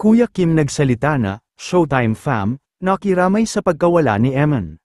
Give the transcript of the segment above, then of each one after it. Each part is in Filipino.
Kuya Kim nagsalita na, Showtime fam, nakiramay sa pagkawala ni Eman.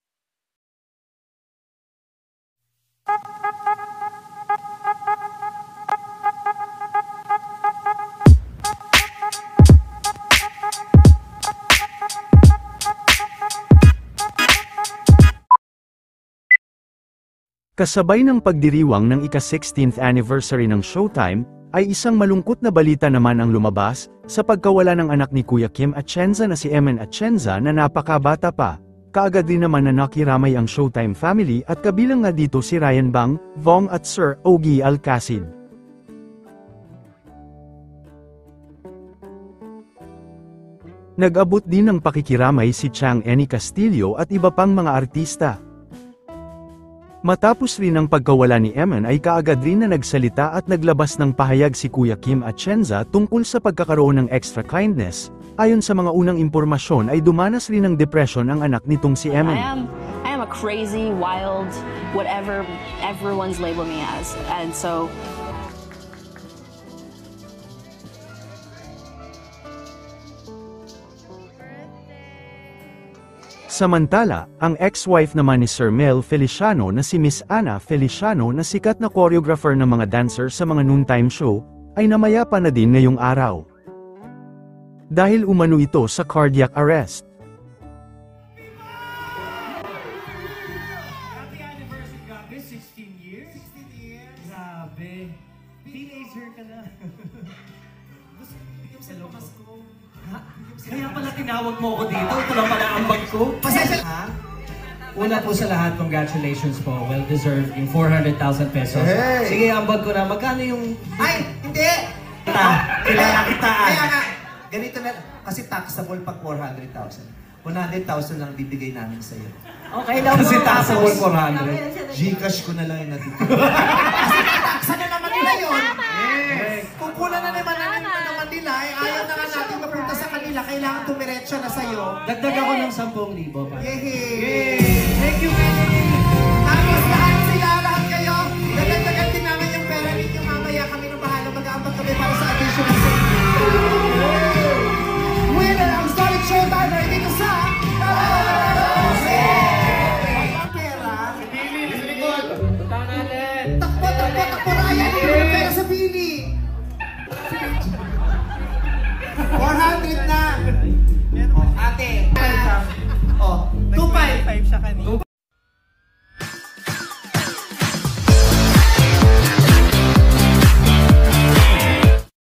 Kasabay ng pagdiriwang ng ika-16th anniversary ng Showtime, ay isang malungkot na balita naman ang lumabas, sa pagkawala ng anak ni Kuya Kim Atienza na si Eman Atienza na napakabata pa. Kaagad din naman na nakiramay ang Showtime family at kabilang nga dito si Ryan Bang, Vong at Sir Ogie Alcacid. Nag-abot din ng pakikiramay si Chang Eni Castillo at iba pang mga artista. Matapos rin ang pagkawala ni Eman ay kaagad rin na nagsalita at naglabas ng pahayag si Kuya Kim Atienza tungkol sa pagkakaroon ng extra kindness. Ayon sa mga unang impormasyon ay dumanas rin ng depression ang anak nitong si Eman. I am a crazy, wild, whatever everyone's labeled me as. And so Samantala, ang ex-wife naman ni Sir Mel Feliciano na si Miss Ana Feliciano na sikat na choreographer ng mga dancer sa mga noontime show, ay namayapa na din ngayong araw. Dahil umano ito sa cardiac arrest. Happy anniversary, grabe, 16 years? 16 years? Grabe. Teenager ka na. Bigyan mo sa lakas ko. Kaya pala tinawag mo ako dito. Ito lang pala ang bag ko. Pasensya ha? Una po sa lahat, congratulations po. Well-deserved yung 400,000 pesos. Hey! Sige, ang bag ko na. Magkano yung... Ay! Hindi! Kilala kita. Kaya nga, ganito na, kasi taxable pag 400,000. 100,000 lang bibigay namin sa'yo. Okay lang kasi taxable 400. Gcash ko na lang yung natitira. Kasi tataksa na naman nila yun. Yes. Kung kulang na naman nila, ay ayaw na nga natin mapunta sa kanila. Kailangan tumiretso na sa'yo. Dagdag ako ng 10,000 pa. Yehey! Thank you, Baby! Tapos lahat kayo. Dadagdagan din namin yung pera ninyo mamaya. Kami nang bahala. Mag-aambag kami para sa additional safety. Winner ang Solid Showtime ay dito sa... Takbo, Ryan! Hindi mo pera sa Pili! 400 na! Ate! 2.5 siya kanina.